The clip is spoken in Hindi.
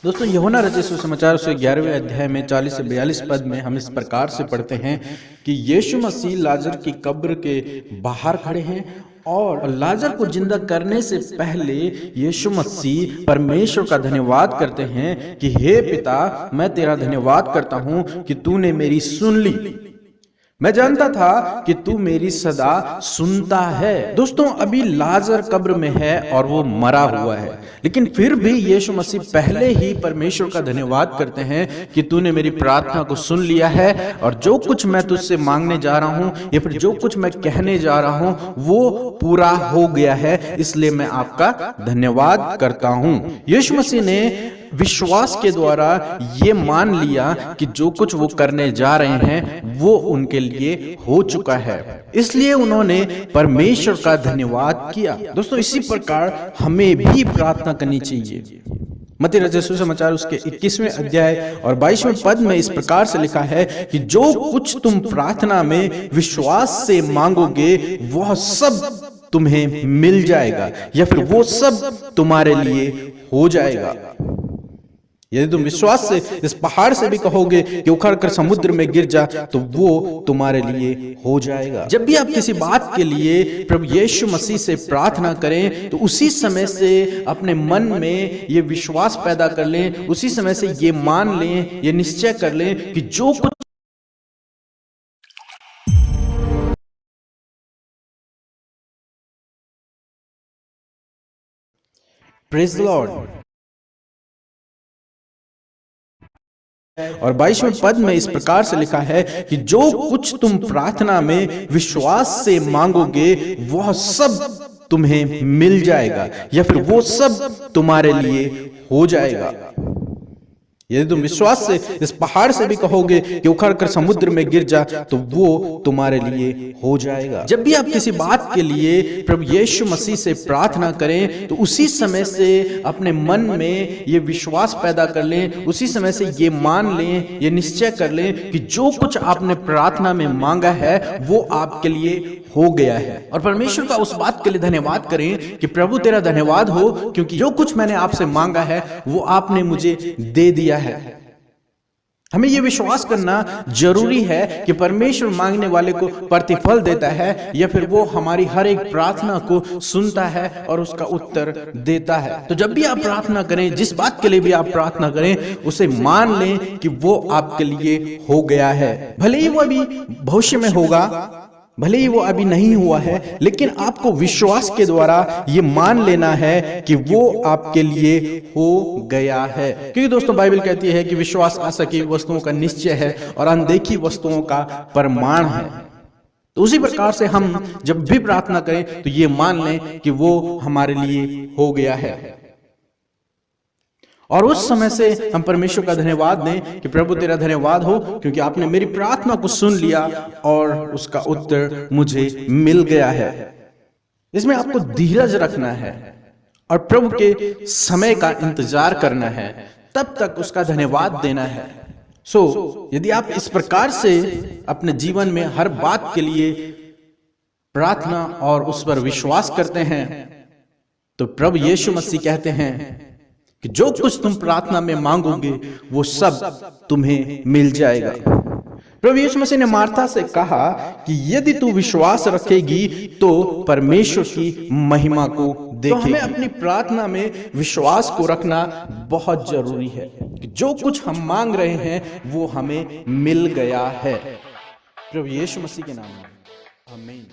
दोस्तों, यूहन्ना रचित सुसमाचार से 11वें अध्याय में 40 से 42 पद में हम इस प्रकार से पढ़ते हैं कि यीशु मसीह लाजर की कब्र के बाहर खड़े हैं और लाजर को जिंदा करने से पहले यीशु मसीह परमेश्वर का धन्यवाद करते हैं कि हे पिता, मैं तेरा धन्यवाद करता हूं कि तूने मेरी सुन ली। मैं जानता था कि तू मेरी सदा सुनता है। दोस्तों, अभी लाजर कब्र में है और वो मरा हुआ है, लेकिन फिर भी यीशु मसीह पहले ही परमेश्वर का धन्यवाद करते हैं कि तूने मेरी प्रार्थना को सुन लिया है और जो कुछ मैं तुझसे मांगने जा रहा हूं या फिर जो कुछ मैं कहने जा रहा हूं वो पूरा हो गया है, इसलिए मैं आपका धन्यवाद करता हूं। यीशु मसीह ने विश्वास के द्वारा ये मान लिया कि जो कुछ वो करने जा रहे हैं वो उनके लिए हो चुका है, इसलिए उन्होंने परमेश्वर का धन्यवाद किया। दोस्तों, इसी प्रकार हमें भी प्रार्थना करनी चाहिए। मत्ती रचित सुसमाचार उसके 21वें अध्याय और 22वें पद में इस प्रकार से लिखा है कि जो कुछ तुम प्रार्थना में विश्वास से मांगोगे वह सब तुम्हें मिल जाएगा या फिर वो सब तुम्हारे लिए हो जाएगा। यदि तुम विश्वास से इस पहाड़ से भी कहोगे कि उखड़ कर समुद्र में गिर जा, तो वो तुम्हारे लिए हो जाएगा। जब भी आप किसी बात के लिए प्रभु यीशु मसीह से प्रार्थना करें तो उसी समय से अपने मन में ये विश्वास पैदा कर लें, उसी समय से ये मान लें, ये निश्चय कर लें कि जो कुछ प्रेज द लॉर्ड। और 22वें पद में इस प्रकार से लिखा है कि जो कुछ तुम प्रार्थना में विश्वास से मांगोगे वह सब तुम्हें मिल जाएगा या फिर वो सब तुम्हारे लिए हो जाएगा। यदि तुम विश्वास से इस पहाड़ से भी कहोगे कि उखड़ कर समुद्र में गिर जा, तो वो तुम्हारे लिए हो जाएगा। जब भी आप किसी बात के लिए प्रभु यीशु मसीह से प्रार्थना करें तो उसी समय से अपने मन में ये विश्वास पैदा कर लें, उसी समय से ये मान लें, ये निश्चय कर लें कि जो कुछ आपने प्रार्थना में मांगा है वो आपके लिए हो गया है। और परमेश्वर का उस बात के लिए धन्यवाद करें कि प्रभु तेरा धन्यवाद हो, क्योंकि जो कुछ मैंने आपसे मांगा है वो आपने मुझे दे दिया है। हमें यह विश्वास करना जरूरी है कि परमेश्वर मांगने वाले को प्रतिफल देता है या फिर वो हमारी हर एक प्रार्थना को सुनता है और उसका उत्तर देता है। तो जब भी आप प्रार्थना करें, जिस बात के लिए भी आप प्रार्थना करें, उसे मान लें कि वो आपके लिए हो गया है। भले ही वो अभी भविष्य में होगा, भले ही वो अभी नहीं हुआ है, लेकिन आपको विश्वास के द्वारा ये मान लेना है कि वो आपके लिए हो गया है। क्योंकि दोस्तों, बाइबल कहती है कि विश्वास आशा की वस्तुओं का निश्चय है और अनदेखी वस्तुओं का प्रमाण है। तो उसी प्रकार से हम जब भी प्रार्थना करें तो ये मान लें कि वो हमारे लिए हो गया है और उस समय से हम परमेश्वर का धन्यवाद दें कि प्रभु तेरा धन्यवाद हो, क्योंकि आपने मेरी प्रार्थना को सुन लिया और उसका उत्तर मुझे मिल गया है। इसमें आपको धीरज रखना है और प्रभु के समय का इंतजार करना है, तब तक उसका धन्यवाद देना है। यदि आप इस प्रकार से अपने जीवन में हर बात के लिए प्रार्थना और उस पर विश्वास करते हैं तो प्रभु यीशु मसीह कहते हैं कि जो कुछ तुम प्रार्थना में मांगोगे वो सब तुम्हें मिल जाएगा। प्रभु यीशु मसीह ने मार्था से कहा कि यदि तू विश्वास रखेगी तो परमेश्वर की महिमा को देखेगी। तो हमें अपनी प्रार्थना में विश्वास को रखना बहुत जरूरी है कि जो कुछ हम मांग रहे हैं वो हमें मिल गया है। प्रभु यीशु मसीह के नाम में आमीन।